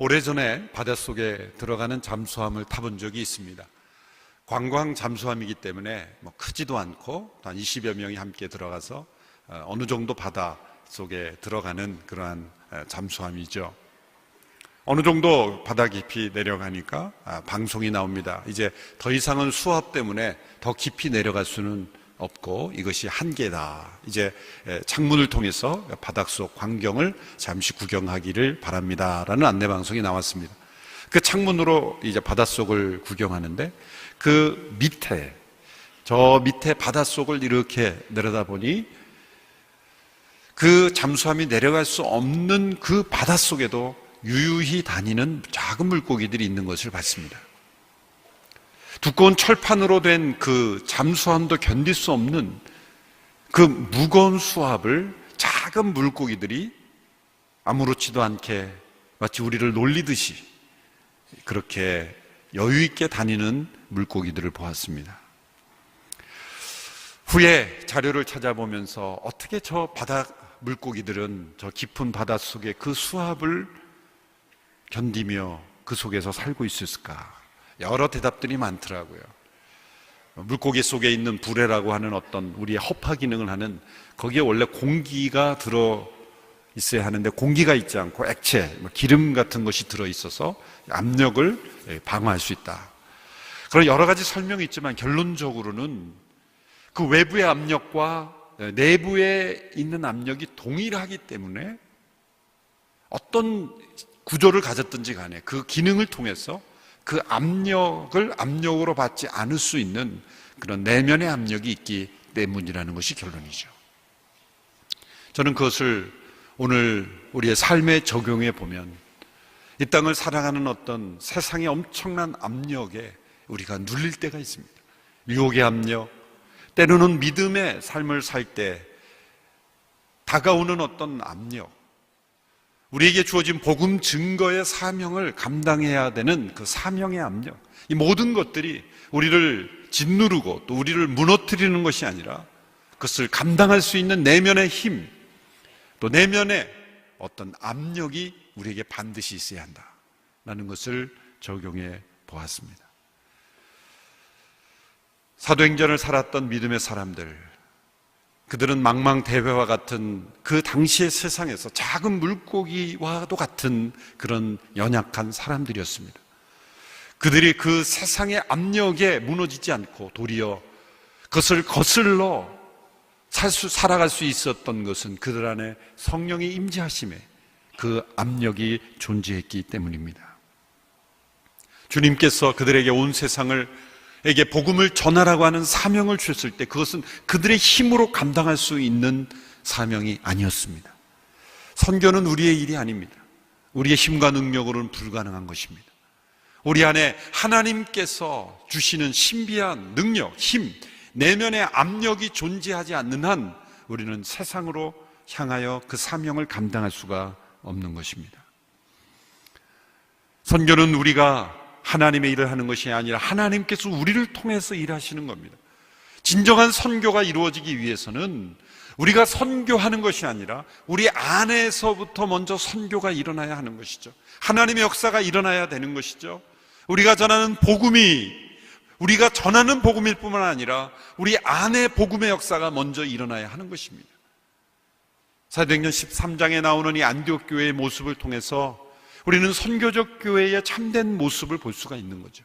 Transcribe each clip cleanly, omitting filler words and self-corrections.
오래전에 바닷속에 들어가는 잠수함을 타본 적이 있습니다. 관광 잠수함이기 때문에 크지도 않고 한 20여 명이 함께 들어가서 어느 정도 바다 속에 들어가는 그러한 잠수함이죠. 어느 정도 바다 깊이 내려가니까 방송이 나옵니다. 이제 더 이상은 수압 때문에 더 깊이 내려갈 수는 없고 이것이 한계다. 이제 창문을 통해서 바닷속 광경을 잠시 구경하기를 바랍니다 라는 안내방송이 나왔습니다. 그 창문으로 이제 바닷속을 구경하는데 그 밑에, 저 밑에 바닷속을 이렇게 내려다보니 그 잠수함이 내려갈 수 없는 그 바닷속에도 유유히 다니는 작은 물고기들이 있는 것을 봤습니다. 두꺼운 철판으로 된 그 잠수함도 견딜 수 없는 그 무거운 수압을 작은 물고기들이 아무렇지도 않게 마치 우리를 놀리듯이 그렇게 여유 있게 다니는 물고기들을 보았습니다. 후에 자료를 찾아보면서 어떻게 저 바다 물고기들은 저 깊은 바닷속에 그 수압을 견디며 그 속에서 살고 있었을까? 여러 대답들이 많더라고요. 물고기 속에 있는 불에라고 하는 어떤 우리의 허파 기능을 하는, 거기에 원래 공기가 들어 있어야 하는데 공기가 있지 않고 액체, 기름 같은 것이 들어 있어서 압력을 방어할 수 있다. 그런 여러 가지 설명이 있지만 결론적으로는 그 외부의 압력과 내부에 있는 압력이 동일하기 때문에 어떤 구조를 가졌든지 간에 그 기능을 통해서 그 압력을 압력으로 받지 않을 수 있는 그런 내면의 압력이 있기 때문이라는 것이 결론이죠. 저는 그것을 오늘 우리의 삶에 적용해 보면 이 땅을 살아가는 어떤 세상의 엄청난 압력에 우리가 눌릴 때가 있습니다. 유혹의 압력, 때로는 믿음의 삶을 살 때 다가오는 어떤 압력, 우리에게 주어진 복음 증거의 사명을 감당해야 되는 그 사명의 압력, 이 모든 것들이 우리를 짓누르고 또 우리를 무너뜨리는 것이 아니라 그것을 감당할 수 있는 내면의 힘, 또 내면의 어떤 압력이 우리에게 반드시 있어야 한다라는 것을 적용해 보았습니다. 사도행전을 살았던 믿음의 사람들, 그들은 망망대해와 같은 그 당시의 세상에서 작은 물고기와도 같은 그런 연약한 사람들이었습니다. 그들이 그 세상의 압력에 무너지지 않고 도리어 그것을 거슬러 살아갈 수 있었던 것은 그들 안에 성령의 임재하심에 그 압력이 존재했기 때문입니다. 주님께서 그들에게 온 세상을 에게 복음을 전하라고 하는 사명을 주셨을 때 그것은 그들의 힘으로 감당할 수 있는 사명이 아니었습니다. 선교는 우리의 일이 아닙니다. 우리의 힘과 능력으로는 불가능한 것입니다. 우리 안에 하나님께서 주시는 신비한 능력, 힘, 내면의 압력이 존재하지 않는 한 우리는 세상으로 향하여 그 사명을 감당할 수가 없는 것입니다. 선교는 우리가 하나님의 일을 하는 것이 아니라 하나님께서 우리를 통해서 일하시는 겁니다. 진정한 선교가 이루어지기 위해서는 우리가 선교하는 것이 아니라 우리 안에서부터 먼저 선교가 일어나야 하는 것이죠. 하나님의 역사가 일어나야 되는 것이죠. 우리가 전하는 복음일 뿐만 아니라 우리 안에 복음의 역사가 먼저 일어나야 하는 것입니다. 사도행전 13장에 나오는 이 안디옥 교회의 모습을 통해서 우리는 선교적 교회의 참된 모습을 볼 수가 있는 거죠.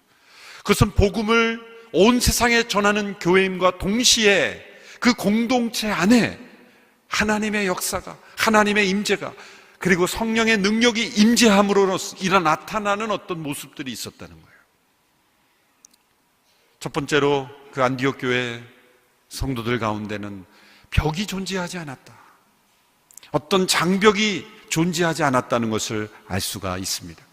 그것은 복음을 온 세상에 전하는 교회임과 동시에 그 공동체 안에 하나님의 역사가, 하나님의 임재가, 그리고 성령의 능력이 임재함으로 나타나는 어떤 모습들이 있었다는 거예요. 첫 번째로 그 안디옥 교회 성도들 가운데는 벽이 존재하지 않았다. 어떤 장벽이 존재하지 않았다는 것을 알 수가 있습니다.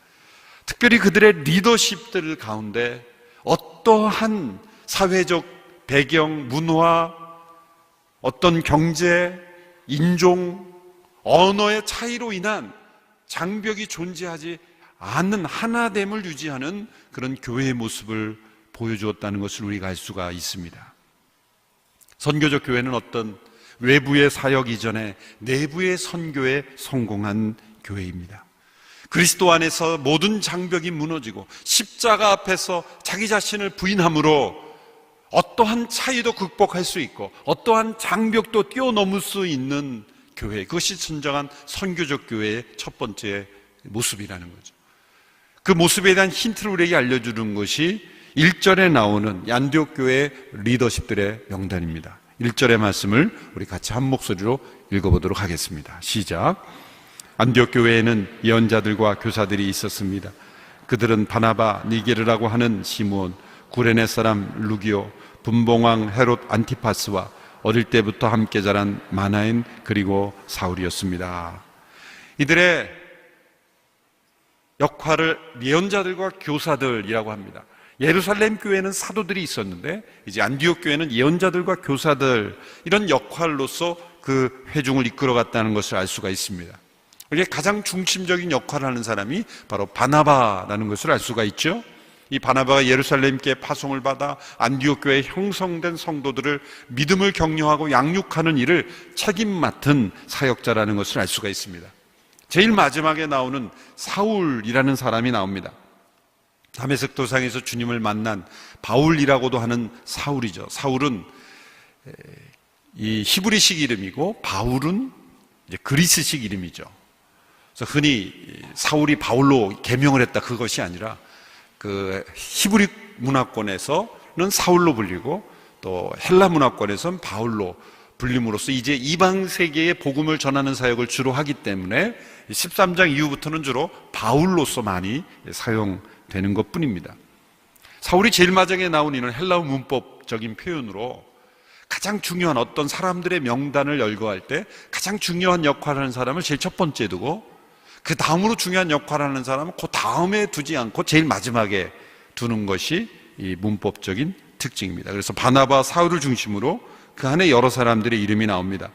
특별히 그들의 리더십들 가운데 어떠한 사회적 배경, 문화, 어떤 경제, 인종, 언어의 차이로 인한 장벽이 존재하지 않는 하나됨을 유지하는 그런 교회의 모습을 보여주었다는 것을 우리가 알 수가 있습니다. 선교적 교회는 어떤 외부의 사역 이전에 내부의 선교에 성공한 교회입니다. 그리스도 안에서 모든 장벽이 무너지고 십자가 앞에서 자기 자신을 부인함으로 어떠한 차이도 극복할 수 있고 어떠한 장벽도 뛰어넘을 수 있는 교회, 그것이 진정한 선교적 교회의 첫 번째 모습이라는 거죠. 그 모습에 대한 힌트를 우리에게 알려주는 것이 1절에 나오는 안디옥 교회의 리더십들의 명단입니다. 1절의 말씀을 우리 같이 한 목소리로 읽어보도록 하겠습니다. 시작. 안디옥 교회에는 예언자들과 교사들이 있었습니다. 그들은 바나바, 니게르라고 하는 시므온, 구레네 사람 루기오, 분봉왕 헤롯 안티파스와 어릴 때부터 함께 자란 마나엔 그리고 사울이었습니다. 이들의 역할을 예언자들과 교사들이라고 합니다. 예루살렘 교회는 사도들이 있었는데 이제 안디옥 교회는 예언자들과 교사들, 이런 역할로서 그 회중을 이끌어갔다는 것을 알 수가 있습니다. 이게 가장 중심적인 역할을 하는 사람이 바로 바나바라는 것을 알 수가 있죠. 이 바나바가 예루살렘께 파송을 받아 안디옥 교회에 형성된 성도들을 믿음을 격려하고 양육하는 일을 책임 맡은 사역자라는 것을 알 수가 있습니다. 제일 마지막에 나오는 사울이라는 사람이 나옵니다. 다메섹 도상에서 주님을 만난 바울이라고도 하는 사울이죠. 사울은 이 히브리식 이름이고 바울은 이제 그리스식 이름이죠. 그래서 흔히 사울이 바울로 개명을 했다, 그것이 아니라 그 히브리 문화권에서는 사울로 불리고 또 헬라 문화권에서는 바울로 불림으로써 이제 이방 세계에 복음을 전하는 사역을 주로 하기 때문에 13장 이후부터는 주로 바울로서 많이 사용되는 것뿐입니다. 사울이 제일 마지막에 나온 이는 헬라어 문법적인 표현으로 가장 중요한 어떤 사람들의 명단을 열거할 때 가장 중요한 역할을 하는 사람을 제일 첫 번째 두고 그 다음으로 중요한 역할을 하는 사람은 그 다음에 두지 않고 제일 마지막에 두는 것이 이 문법적인 특징입니다. 그래서 바나바, 사울을 중심으로 그 안에 여러 사람들의 이름이 나옵니다.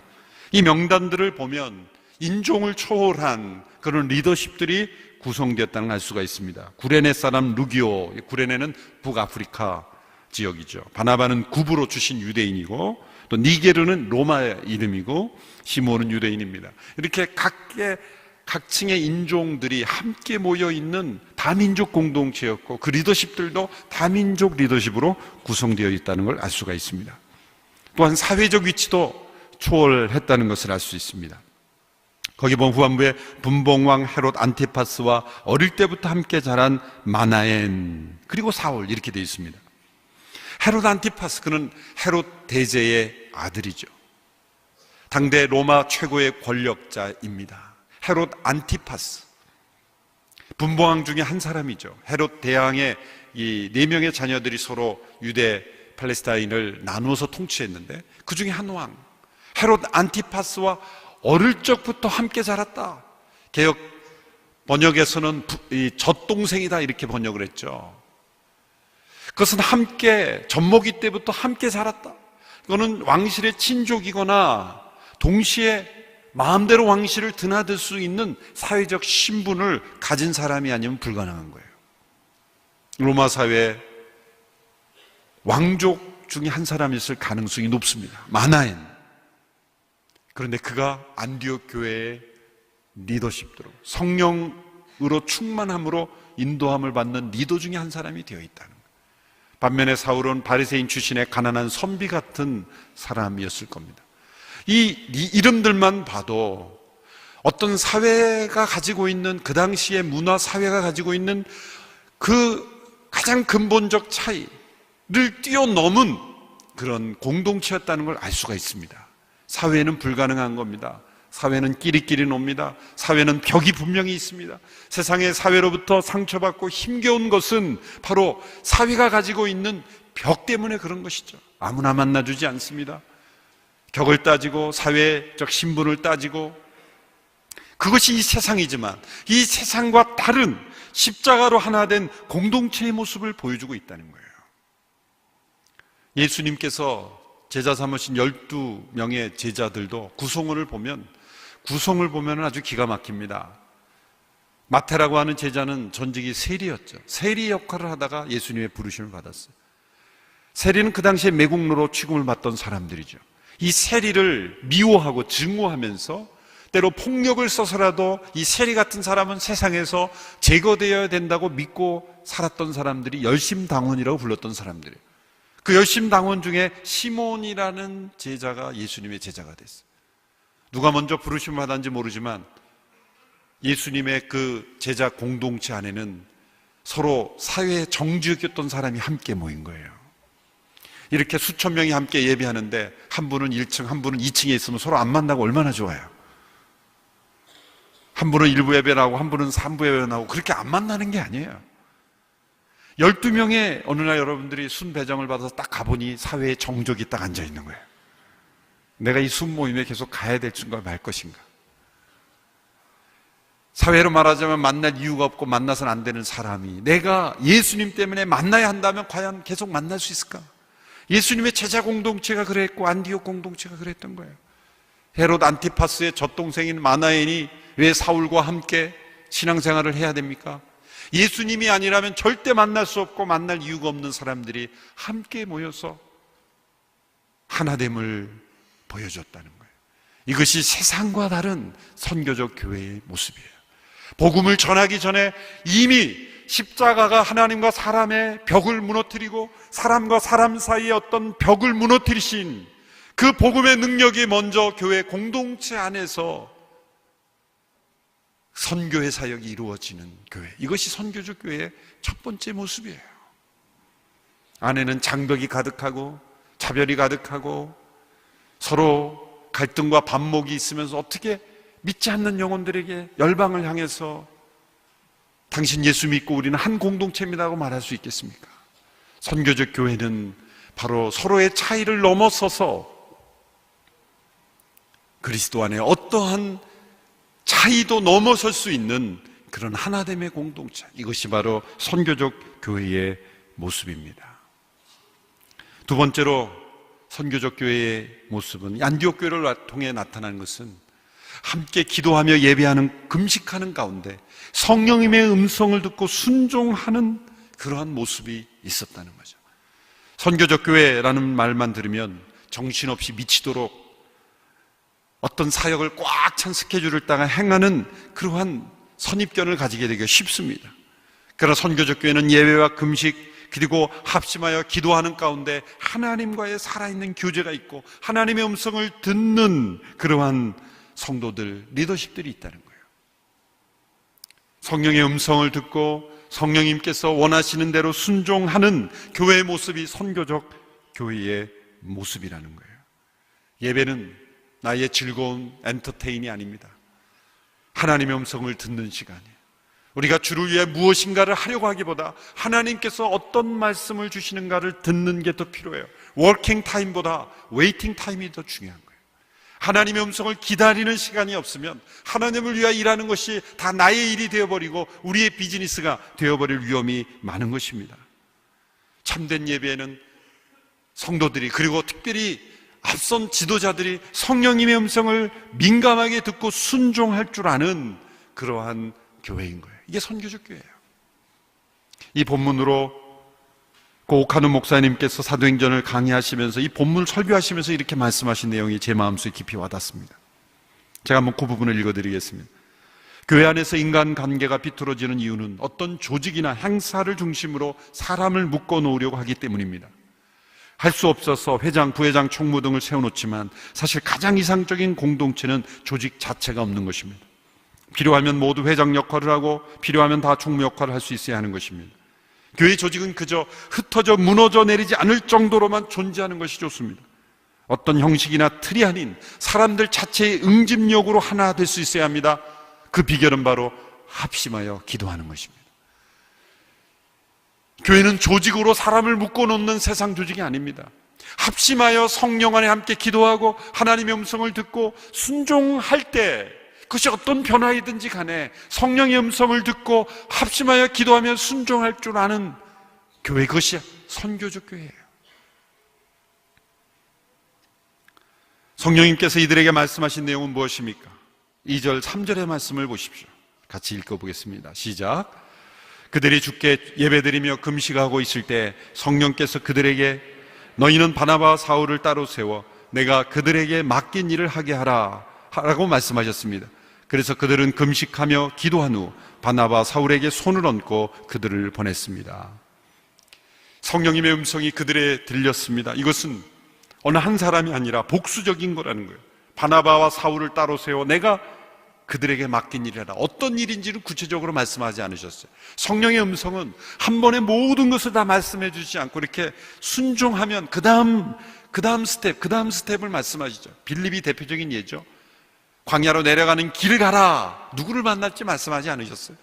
이 명단들을 보면 인종을 초월한 그런 리더십들이 구성되었다는 걸 알 수가 있습니다. 구레네 사람 루기오, 구레네는 북아프리카 지역이죠. 바나바는 구브로 출신 유대인이고 또 니게르는 로마 이름이고 시므온은 유대인입니다. 이렇게 각층의 인종들이 함께 모여있는 다민족 공동체였고 그 리더십들도 다민족 리더십으로 구성되어 있다는 걸 알 수가 있습니다. 또한 사회적 위치도 초월했다는 것을 알 수 있습니다. 거기 보면 후반부에 분봉왕 헤롯 안티파스와 어릴 때부터 함께 자란 마나엔 그리고 사울 이렇게 되어 있습니다. 헤롯 안티파스, 그는 헤롯 대제의 아들이죠. 당대 로마 최고의 권력자입니다. 헤롯 안티파스, 분봉왕 중에 한 사람이죠. 헤롯 대왕의 이 4명의 자녀들이 서로 유대 팔레스타인을 나누어서 통치했는데 그 중에 한 왕 헤롯 안티파스와 어릴 적부터 함께 자랐다. 개역 번역에서는 이 젖동생이다 이렇게 번역을 했죠. 그것은 함께 젖먹이 때부터 함께 자랐다. 이거는 왕실의 친족이거나 동시에 마음대로 왕실을 드나들 수 있는 사회적 신분을 가진 사람이 아니면 불가능한 거예요. 로마 사회에 왕족 중에 한 사람이었을 가능성이 높습니다. 마나엔. 그런데 그가 안디옥 교회의 리더십대로 성령으로 충만함으로 인도함을 받는 리더 중에 한 사람이 되어 있다는 거예요. 반면에 사울은 바리새인 출신의 가난한 선비 같은 사람이었을 겁니다. 이 이름들만 봐도 어떤 사회가 가지고 있는 그 당시의 문화 사회가 가지고 있는 그 가장 근본적 차이를 뛰어넘은 그런 공동체였다는 걸 알 수가 있습니다. 사회는 불가능한 겁니다. 사회는 끼리끼리 놉니다. 사회는 벽이 분명히 있습니다. 세상의 사회로부터 상처받고 힘겨운 것은 바로 사회가 가지고 있는 벽 때문에 그런 것이죠. 아무나 만나주지 않습니다. 격을 따지고 사회적 신분을 따지고, 그것이 이 세상이지만 이 세상과 다른 십자가로 하나 된 공동체의 모습을 보여주고 있다는 거예요. 예수님께서 제자 삼으신 12명의 제자들도 구성을 보면 아주 기가 막힙니다. 마태라고 하는 제자는 전직이 세리였죠. 세리 역할을 하다가 예수님의 부르심을 받았어요. 세리는 그 당시에 매국노로 취급을 받던 사람들이죠. 이 세리를 미워하고 증오하면서 때로 폭력을 써서라도 이 세리 같은 사람은 세상에서 제거되어야 된다고 믿고 살았던 사람들이 열심당원이라고 불렀던 사람들이에요. 그 열심당원 중에 시몬이라는 제자가 예수님의 제자가 됐어요. 누가 먼저 부르심을 받았는지 모르지만 예수님의 그 제자 공동체 안에는 서로 사회에 정직했던 사람이 함께 모인 거예요. 이렇게 수천 명이 함께 예배하는데 한 분은 1층, 한 분은 2층에 있으면 서로 안 만나고 얼마나 좋아요. 한 분은 1부 예배하고 한 분은 3부 예배하고 그렇게 안 만나는 게 아니에요. 12명의 어느 날 여러분들이 순 배정을 받아서 딱 가보니 사회에 정적이 딱 앉아 있는 거예요. 내가 이 순 모임에 계속 가야 될 줄과 말 것인가. 사회로 말하자면 만날 이유가 없고 만나서는 안 되는 사람이 내가 예수님 때문에 만나야 한다면 과연 계속 만날 수 있을까? 예수님의 제자 공동체가 그랬고 안디옥 공동체가 그랬던 거예요. 헤롯 안티파스의 젖동생인 마나엔이 왜 사울과 함께 신앙생활을 해야 됩니까? 예수님이 아니라면 절대 만날 수 없고 만날 이유가 없는 사람들이 함께 모여서 하나됨을 보여줬다는 거예요. 이것이 세상과 다른 선교적 교회의 모습이에요. 복음을 전하기 전에 이미 십자가가 하나님과 사람의 벽을 무너뜨리고 사람과 사람 사이의 어떤 벽을 무너뜨리신 그 복음의 능력이 먼저 교회 공동체 안에서 선교의 사역이 이루어지는 교회, 이것이 선교적 교회의 첫 번째 모습이에요. 안에는 장벽이 가득하고 차별이 가득하고 서로 갈등과 반목이 있으면서 어떻게 믿지 않는 영혼들에게 열방을 향해서 당신 예수 믿고 우리는 한 공동체입니다라고 말할 수 있겠습니까? 선교적 교회는 바로 서로의 차이를 넘어서서 그리스도 안에 어떠한 차이도 넘어설 수 있는 그런 하나됨의 공동체, 이것이 바로 선교적 교회의 모습입니다. 두 번째로 선교적 교회의 모습은 안디옥 교회를 통해 나타나는 것은 함께 기도하며 예배하는 금식하는 가운데 성령님의 음성을 듣고 순종하는 그러한 모습이 있었다는 거죠. 선교적 교회라는 말만 들으면 정신없이 미치도록 어떤 사역을 꽉 찬 스케줄을 따라 행하는 그러한 선입견을 가지게 되기가 쉽습니다. 그러나 선교적 교회는 예배와 금식 그리고 합심하여 기도하는 가운데 하나님과의 살아있는 교제가 있고 하나님의 음성을 듣는 그러한 성도들, 리더십들이 있다는 거예요. 성령의 음성을 듣고 성령님께서 원하시는 대로 순종하는 교회의 모습이 선교적 교회의 모습이라는 거예요. 예배는 나의 즐거운 엔터테인이 아닙니다. 하나님의 음성을 듣는 시간이에요. 우리가 주를 위해 무엇인가를 하려고 하기보다 하나님께서 어떤 말씀을 주시는가를 듣는 게 더 필요해요. 워킹 타임보다 웨이팅 타임이 더 중요한 거예요. 하나님의 음성을 기다리는 시간이 없으면 하나님을 위해 일하는 것이 다 나의 일이 되어버리고 우리의 비즈니스가 되어버릴 위험이 많은 것입니다. 참된 예배에는 성도들이 그리고 특별히 앞선 지도자들이 성령님의 음성을 민감하게 듣고 순종할 줄 아는 그러한 교회인 거예요. 이게 선교적 교회예요. 이 본문으로 고옥하는 목사님께서 사도행전을 강의하시면서 이 본문을 설교하시면서 이렇게 말씀하신 내용이 제 마음속에 깊이 와닿습니다. 제가 한번 그 부분을 읽어드리겠습니다. 교회 안에서 인간관계가 비틀어지는 이유는 어떤 조직이나 행사를 중심으로 사람을 묶어놓으려고 하기 때문입니다. 할 수 없어서 회장, 부회장, 총무 등을 세워놓지만 사실 가장 이상적인 공동체는 조직 자체가 없는 것입니다. 필요하면 모두 회장 역할을 하고 필요하면 다 총무 역할을 할 수 있어야 하는 것입니다. 교회 조직은 그저 흩어져 무너져 내리지 않을 정도로만 존재하는 것이 좋습니다. 어떤 형식이나 틀이 아닌 사람들 자체의 응집력으로 하나 될 수 있어야 합니다. 그 비결은 바로 합심하여 기도하는 것입니다. 교회는 조직으로 사람을 묶어놓는 세상 조직이 아닙니다. 합심하여 성령 안에 함께 기도하고 하나님의 음성을 듣고 순종할 때 그것이 어떤 변화이든지 간에 성령의 음성을 듣고 합심하여 기도하며 순종할 줄 아는 교회, 그것이 선교적 교회예요. 성령님께서 이들에게 말씀하신 내용은 무엇입니까? 2절, 3절의 말씀을 보십시오. 같이 읽어보겠습니다. 시작. 그들이 주께 예배드리며 금식하고 있을 때 성령께서 그들에게 너희는 바나바와 사울을 따로 세워 내가 그들에게 맡긴 일을 하게 하라 라고 말씀하셨습니다. 그래서 그들은 금식하며 기도한 후 바나바 사울에게 손을 얹고 그들을 보냈습니다. 성령님의 음성이 그들에 들렸습니다. 이것은 어느 한 사람이 아니라 복수적인 거라는 거예요. 바나바와 사울을 따로 세워 내가 그들에게 맡긴 일이라. 어떤 일인지를 구체적으로 말씀하지 않으셨어요. 성령의 음성은 한 번에 모든 것을 다 말씀해 주지 않고 이렇게 순종하면 그 다음 스텝을 말씀하시죠. 빌립이 대표적인 예죠. 광야로 내려가는 길을 가라. 누구를 만날지 말씀하지 않으셨어요.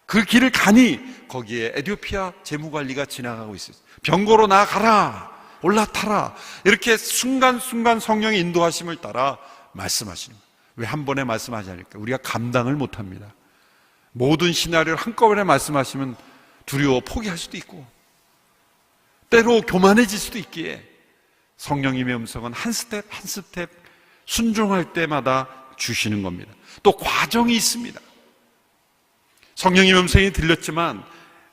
그 길을 가니 거기에 에티오피아 재무관리가 지나가고 있어요. 병거로 나아가라. 올라타라. 이렇게 순간순간 성령의 인도하심을 따라 말씀하시는 거예요. 왜 한 번에 말씀하지 않을까? 우리가 감당을 못합니다. 모든 시나리오를 한꺼번에 말씀하시면 두려워 포기할 수도 있고 때로 교만해질 수도 있기에 성령님의 음성은 한 스텝 한 스텝 순종할 때마다 주시는 겁니다. 또 과정이 있습니다. 성령님의 음성이 들렸지만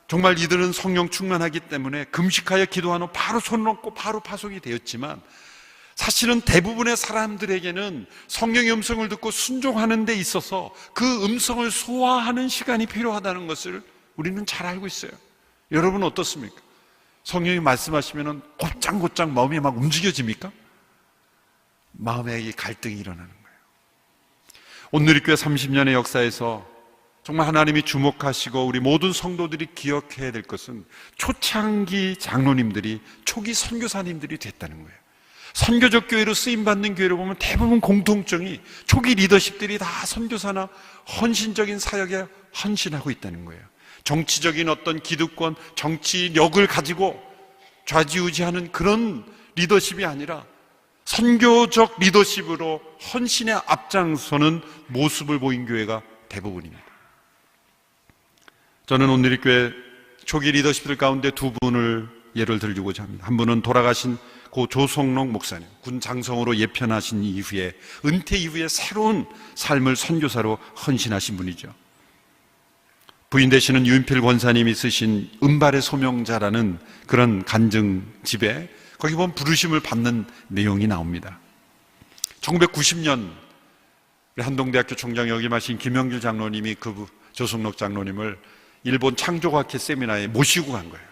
정말 이들은 성령 충만하기 때문에 금식하여 기도한 후 바로 손을 얹고 바로 파송이 되었지만 사실은 대부분의 사람들에게는 성령의 음성을 듣고 순종하는 데 있어서 그 음성을 소화하는 시간이 필요하다는 것을 우리는 잘 알고 있어요. 여러분 어떻습니까? 성령이 말씀하시면 곧장곧장 마음이 막 움직여집니까? 마음에 이 갈등이 일어나는 거예요. 온누리교회 30년의 역사에서 정말 하나님이 주목하시고 우리 모든 성도들이 기억해야 될 것은 초창기 장로님들이 초기 선교사님들이 됐다는 거예요. 선교적 교회로 쓰임받는 교회를 보면 대부분 공통점이 초기 리더십들이 다 선교사나 헌신적인 사역에 헌신하고 있다는 거예요. 정치적인 어떤 기득권, 정치력을 가지고 좌지우지하는 그런 리더십이 아니라 선교적 리더십으로 헌신에 앞장서는 모습을 보인 교회가 대부분입니다. 저는 온누리교회 초기 리더십들 가운데 두 분을 예를 들고자 합니다. 한 분은 돌아가신 고 조성록 목사님, 군 장성으로 예편하신 이후에 은퇴 이후에 새로운 삶을 선교사로 헌신하신 분이죠. 부인 되시는 유인필 권사님이 쓰신 은발의 소명자라는 그런 간증집에 거기 보면 부르심을 받는 내용이 나옵니다. 1990년 한동대학교 총장 역임하신 김영길 장로님이 그 조성록 장로님을 일본 창조과학회 세미나에 모시고 간 거예요.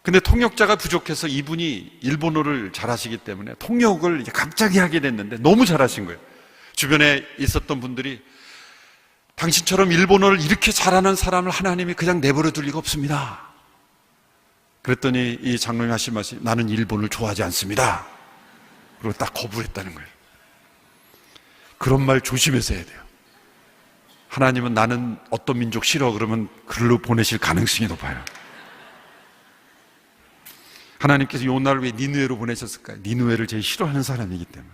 근데 통역자가 부족해서 이분이 일본어를 잘하시기 때문에 통역을 갑자기 하게 됐는데 너무 잘하신 거예요. 주변에 있었던 분들이 당신처럼 일본어를 이렇게 잘하는 사람을 하나님이 그냥 내버려 둘 리가 없습니다. 그랬더니 이 장로님 하신 말씀이 나는 일본을 좋아하지 않습니다. 그리고 딱 거부했다는 거예요. 그런 말 조심해서 해야 돼요. 하나님은 나는 어떤 민족 싫어 그러면 글로 보내실 가능성이 높아요. 하나님께서 요나를 왜 니느웨로 보내셨을까요? 니느웨를 제일 싫어하는 사람이기 때문에.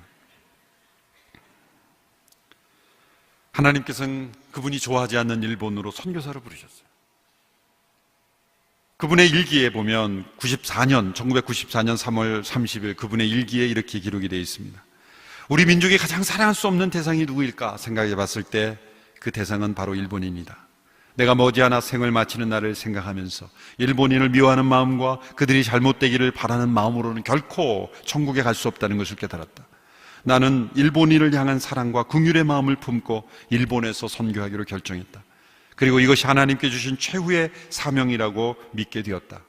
하나님께서는 그분이 좋아하지 않는 일본으로 선교사를 부르셨어요. 그분의 일기에 보면 1994년 3월 30일 그분의 일기에 이렇게 기록이 되어 있습니다. 우리 민족이 가장 사랑할 수 없는 대상이 누구일까 생각해 봤을 때 그 대상은 바로 일본인이다. 내가 머지않아 생을 마치는 날을 생각하면서 일본인을 미워하는 마음과 그들이 잘못되기를 바라는 마음으로는 결코 천국에 갈 수 없다는 것을 깨달았다. 나는 일본인을 향한 사랑과 긍휼의 마음을 품고 일본에서 선교하기로 결정했다. 그리고 이것이 하나님께 주신 최후의 사명이라고 믿게 되었다.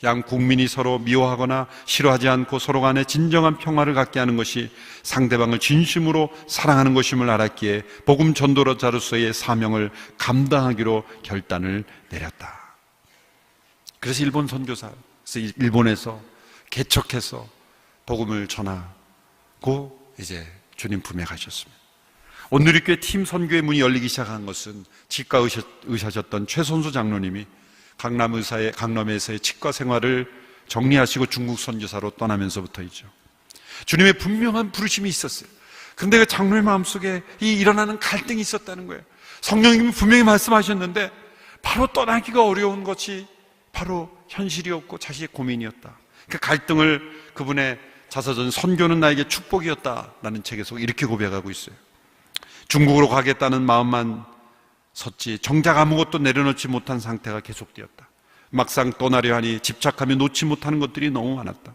양 국민이 서로 미워하거나 싫어하지 않고 서로 간에 진정한 평화를 갖게 하는 것이 상대방을 진심으로 사랑하는 것임을 알았기에 복음 전도자로서의 사명을 감당하기로 결단을 내렸다. 그래서 일본 선교사, 일본에서 개척해서 복음을 전하고 이제 주님 품에 가셨습니다. 온누리교회 팀 선교의 문이 열리기 시작한 것은 치과 의사셨던 최선수 장로님이 강남에서의 치과 생활을 정리하시고 중국 선교사로 떠나면서부터이죠. 주님의 분명한 부르심이 있었어요. 그런데 그 장로의 마음속에 이 일어나는 갈등이 있었다는 거예요. 성령님은 분명히 말씀하셨는데 바로 떠나기가 어려운 것이 바로 현실이었고 자신의 고민이었다. 그 갈등을 그분의 자서전 선교는 나에게 축복이었다라는 책에서 이렇게 고백하고 있어요. 중국으로 가겠다는 마음만 섰지 정작 아무것도 내려놓지 못한 상태가 계속되었다. 막상 떠나려 하니 집착하며 놓지 못하는 것들이 너무 많았다.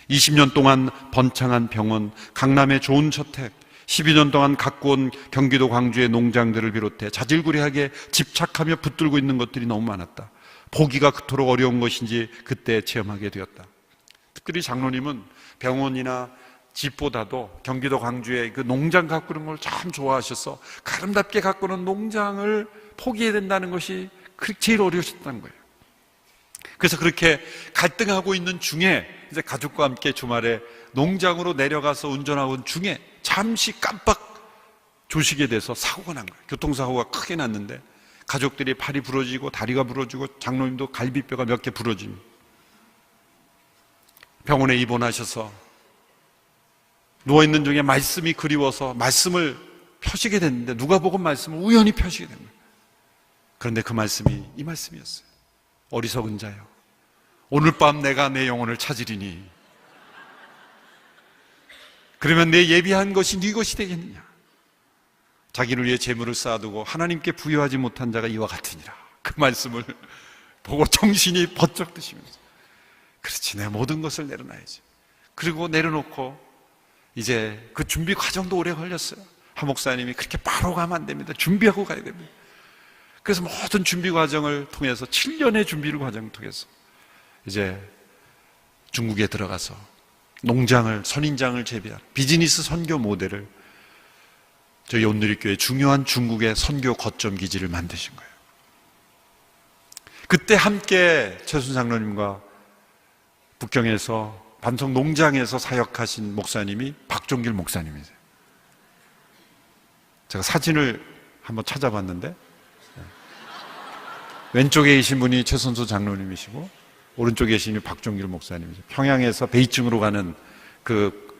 20년 동안 번창한 병원, 강남의 좋은 저택, 12년 동안 갖고 온 경기도 광주의 농장들을 비롯해 자질구레하게 집착하며 붙들고 있는 것들이 너무 많았다. 보기가 그토록 어려운 것인지 그때 체험하게 되었다. 특별히 장로님은 병원이나 집보다도 경기도 광주의 그 농장 가꾸는 걸 참 좋아하셔서 아름답게 가꾸는 농장을 포기해야 된다는 것이 제일 어려우셨다는 거예요. 그래서 그렇게 갈등하고 있는 중에 이제 가족과 함께 주말에 농장으로 내려가서 운전하고 있는 중에 잠시 깜빡 조시게 돼서 사고가 난 거예요. 교통사고가 크게 났는데 가족들이 팔이 부러지고 다리가 부러지고 장로님도 갈비뼈가 몇 개 부러진, 병원에 입원하셔서 누워있는 중에 말씀이 그리워서 말씀을 펴시게 됐는데 누가복음 말씀을 우연히 펴시게 됩니다. 그런데 그 말씀이 이 말씀이었어요. 어리석은 자여, 오늘 밤 내가 내 영혼을 찾으리니 그러면 내 예비한 것이 네 것이 되겠느냐. 자기를 위해 재물을 쌓아두고 하나님께 부여하지 못한 자가 이와 같으니라. 그 말씀을 보고 정신이 번쩍 드시면서, 그렇지, 내 모든 것을 내려놔야지. 그리고 내려놓고 이제 그 준비 과정도 오래 걸렸어요. 한 목사님이 그렇게 바로 가면 안 됩니다. 준비하고 가야 됩니다. 그래서 모든 준비 과정을 통해서 7년의 준비 과정을 통해서 이제 중국에 들어가서 농장을, 선인장을 재배한 비즈니스 선교 모델을 저희 온누리교회 중요한 중국의 선교 거점 기지를 만드신 거예요. 그때 함께 최순 장로님과 북경에서 반석 농장에서 사역하신 목사님이 박종길 목사님이세요. 제가 사진을 한번 찾아봤는데 왼쪽에 계신 분이 최선수 장로님이시고 오른쪽에 계신 분이 박종길 목사님이죠. 평양에서 베이징으로 가는 그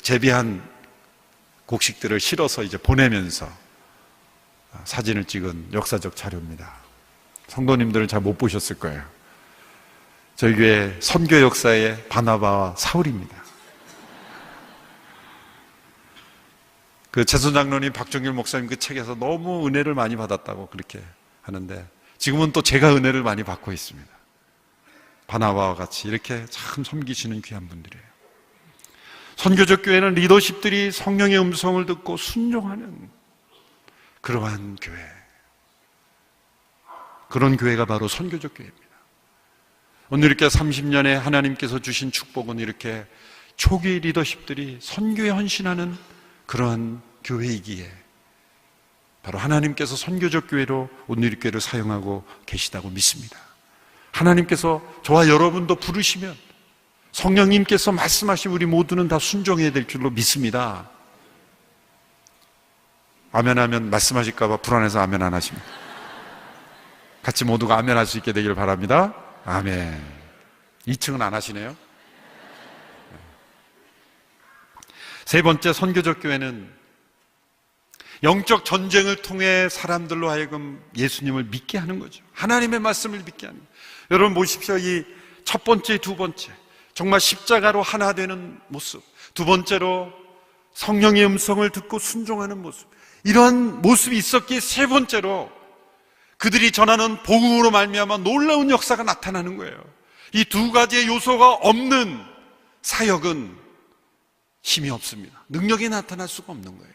재배한 곡식들을 실어서 이제 보내면서 사진을 찍은 역사적 자료입니다. 성도님들은 잘 못 보셨을 거예요. 저희 교회 선교 역사의 바나바와 사울입니다. 그 최순 장로님, 박종길 목사님 그 책에서 너무 은혜를 많이 받았다고 그렇게 하는데 지금은 또 제가 은혜를 많이 받고 있습니다. 바나바와 같이 이렇게 참 섬기시는 귀한 분들이에요. 선교적 교회는 리더십들이 성령의 음성을 듣고 순종하는 그러한 교회, 그런 교회가 바로 선교적 교회입니다. 오늘 이렇게 30년에 하나님께서 주신 축복은 이렇게 초기 리더십들이 선교에 헌신하는 그러한 교회이기에 바로 하나님께서 선교적 교회로 온누리교회를 사용하고 계시다고 믿습니다. 하나님께서 저와 여러분도 부르시면 성령님께서 말씀하신 우리 모두는 다 순종해야 될 줄로 믿습니다. 아멘 하면 말씀하실까 봐 불안해서 아멘 안 하십니다. 같이 모두가 아멘 할 수 있게 되기를 바랍니다. 아멘. 2층은 안 하시네요. 세 번째, 선교적 교회는 영적 전쟁을 통해 사람들로 하여금 예수님을 믿게 하는 거죠. 하나님의 말씀을 믿게 하는 거예요. 여러분 보십시오. 이 첫 번째, 두 번째, 정말 십자가로 하나 되는 모습, 두 번째로 성령의 음성을 듣고 순종하는 모습, 이런 모습이 있었기에 세 번째로 그들이 전하는 복음으로 말미암아 놀라운 역사가 나타나는 거예요. 이 두 가지의 요소가 없는 사역은 힘이 없습니다. 능력이 나타날 수가 없는 거예요.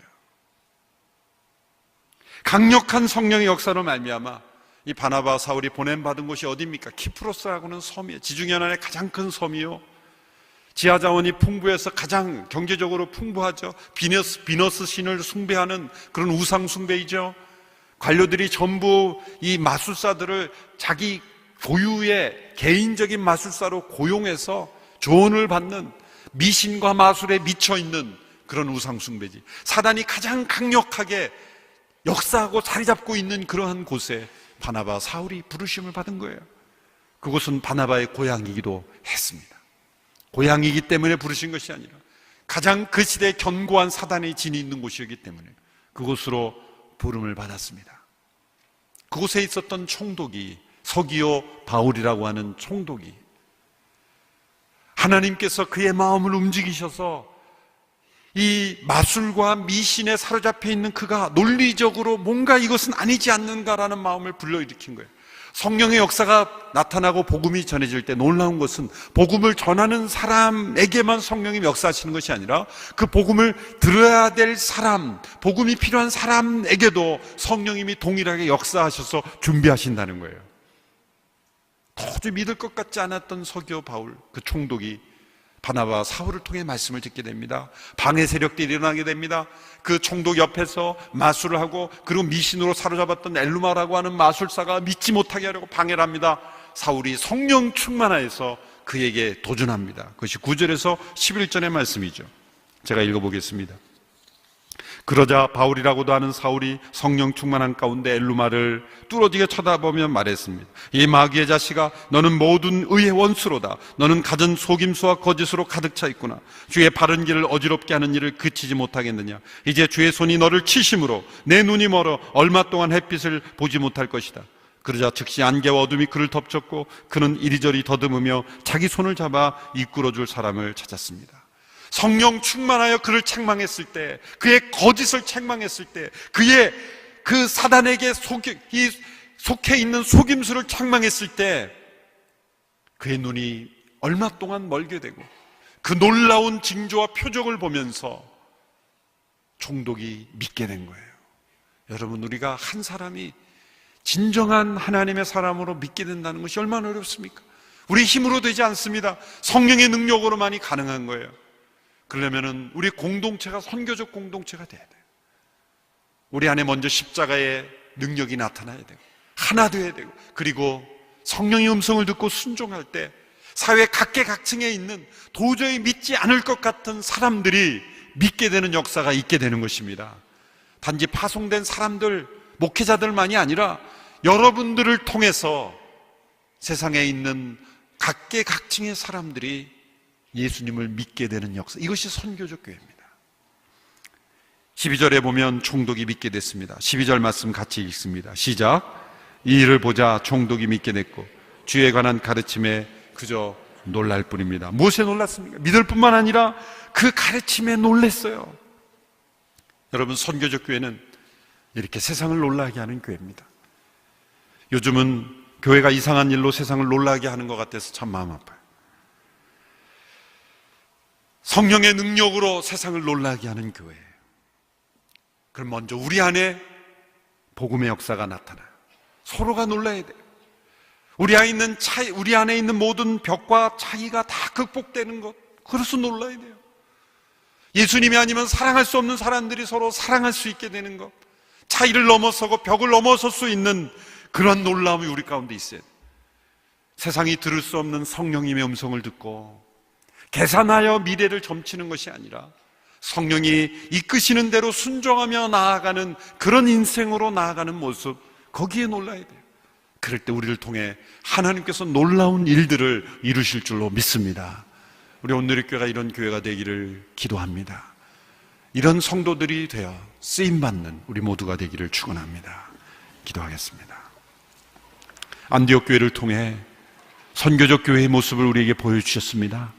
강력한 성령의 역사로 말미암아 이 바나바 사울이 보냄받은 곳이 어디입니까? 키프로스라고는 섬이에요. 지중해안의 가장 큰 섬이요, 지하자원이 풍부해서 가장 경제적으로 풍부하죠. 비너스 신을 숭배하는 그런 우상 숭배이죠. 관료들이 전부 이 마술사들을 자기 고유의 개인적인 마술사로 고용해서 조언을 받는, 미신과 마술에 미쳐있는 그런 우상 숭배지. 사단이 가장 강력하게 역사하고 자리 잡고 있는 그러한 곳에 바나바 사울이 부르심을 받은 거예요. 그곳은 바나바의 고향이기도 했습니다. 고향이기 때문에 부르신 것이 아니라 가장 그 시대에 견고한 사단의 진이 있는 곳이었기 때문에 그곳으로 부름을 받았습니다. 그곳에 있었던 총독이 서기오 바울이라고 하는 총독이 하나님께서 그의 마음을 움직이셔서 이 마술과 미신에 사로잡혀 있는 그가 논리적으로 뭔가 이것은 아니지 않는가라는 마음을 불러일으킨 거예요. 성령의 역사가 나타나고 복음이 전해질 때 놀라운 것은 복음을 전하는 사람에게만 성령이 역사하시는 것이 아니라 그 복음을 들어야 될 사람, 복음이 필요한 사람에게도 성령님이 동일하게 역사하셔서 준비하신다는 거예요. 도저히 믿을 것 같지 않았던 서기오 바울, 그 총독이 바나바와 사울을 통해 말씀을 듣게 됩니다. 방해 세력들이 일어나게 됩니다. 그 총독 옆에서 마술을 하고, 그리고 미신으로 사로잡았던 엘루마라고 하는 마술사가 믿지 못하게 하려고 방해를 합니다. 사울이 성령 충만하여서 그에게 도전합니다. 그것이 9절에서 11절의 말씀이죠. 제가 읽어보겠습니다. 그러자 바울이라고도 하는 사울이 성령 충만한 가운데 엘루마를 뚫어지게 쳐다보며 말했습니다. 이 마귀의 자식아, 너는 모든 의의 원수로다. 너는 갖은 속임수와 거짓으로 가득 차 있구나. 주의 바른 길을 어지럽게 하는 일을 그치지 못하겠느냐. 이제 주의 손이 너를 치심으로 내 눈이 멀어 얼마 동안 햇빛을 보지 못할 것이다. 그러자 즉시 안개와 어둠이 그를 덮쳤고 그는 이리저리 더듬으며 자기 손을 잡아 이끌어줄 사람을 찾았습니다. 성령 충만하여 그를 책망했을 때, 그의 거짓을 책망했을 때, 그의 그 사단에게 속해 있는 속임수를 책망했을 때 그의 눈이 얼마 동안 멀게 되고 그 놀라운 징조와 표적을 보면서 총독이 믿게 된 거예요. 여러분, 우리가 한 사람이 진정한 하나님의 사람으로 믿게 된다는 것이 얼마나 어렵습니까? 우리 힘으로 되지 않습니다. 성령의 능력으로만이 가능한 거예요. 그러려면 우리 공동체가 선교적 공동체가 돼야 돼요. 우리 안에 먼저 십자가의 능력이 나타나야 되고 하나 되어야 되고, 그리고 성령의 음성을 듣고 순종할 때 사회 각계각층에 있는 도저히 믿지 않을 것 같은 사람들이 믿게 되는 역사가 있게 되는 것입니다. 단지 파송된 사람들, 목회자들만이 아니라 여러분들을 통해서 세상에 있는 각계각층의 사람들이 예수님을 믿게 되는 역사, 이것이 선교적 교회입니다. 12절에 보면 총독이 믿게 됐습니다. 12절 말씀 같이 읽습니다. 시작. 이 일을 보자 총독이 믿게 됐고 주에 관한 가르침에 그저 놀랄 뿐입니다. 무엇에 놀랐습니까? 믿을 뿐만 아니라 그 가르침에 놀랐어요. 여러분, 선교적 교회는 이렇게 세상을 놀라게 하는 교회입니다. 요즘은 교회가 이상한 일로 세상을 놀라게 하는 것 같아서 참 마음 아파요. 성령의 능력으로 세상을 놀라게 하는 교회. 그럼 먼저 우리 안에 복음의 역사가 나타나요. 서로가 놀라야 돼요. 우리 안에 있는 모든 벽과 차이가 다 극복되는 것, 그래서 놀라야 돼요. 예수님이 아니면 사랑할 수 없는 사람들이 서로 사랑할 수 있게 되는 것, 차이를 넘어서고 벽을 넘어설 수 있는 그런 놀라움이 우리 가운데 있어야 돼요. 세상이 들을 수 없는 성령님의 음성을 듣고 계산하여 미래를 점치는 것이 아니라 성령이 이끄시는 대로 순종하며 나아가는 그런 인생으로 나아가는 모습, 거기에 놀라야 돼요. 그럴 때 우리를 통해 하나님께서 놀라운 일들을 이루실 줄로 믿습니다. 우리 온누리교회가 이런 교회가 되기를 기도합니다. 이런 성도들이 되어 쓰임받는 우리 모두가 되기를 축원합니다. 기도하겠습니다. 안디옥 교회를 통해 선교적 교회의 모습을 우리에게 보여주셨습니다.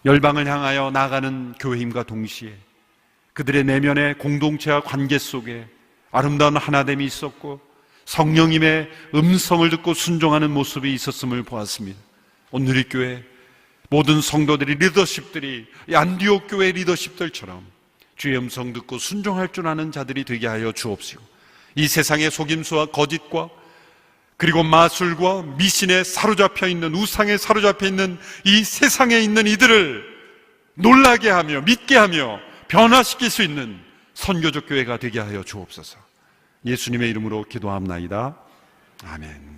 열방을 향하여 나아가는 교회임과 동시에 그들의 내면의 공동체와 관계 속에 아름다운 하나됨이 있었고 성령님의 음성을 듣고 순종하는 모습이 있었음을 보았습니다. 온누리교회 모든 성도들이, 리더십들이 안디옥 교회 리더십들처럼 주의 음성 듣고 순종할 줄 아는 자들이 되게 하여 주옵시고, 이 세상의 속임수와 거짓과 그리고 마술과 미신에 사로잡혀 있는, 우상에 사로잡혀 있는 이 세상에 있는 이들을 놀라게 하며 믿게 하며 변화시킬 수 있는 선교적 교회가 되게 하여 주옵소서. 예수님의 이름으로 기도합나이다. 아멘.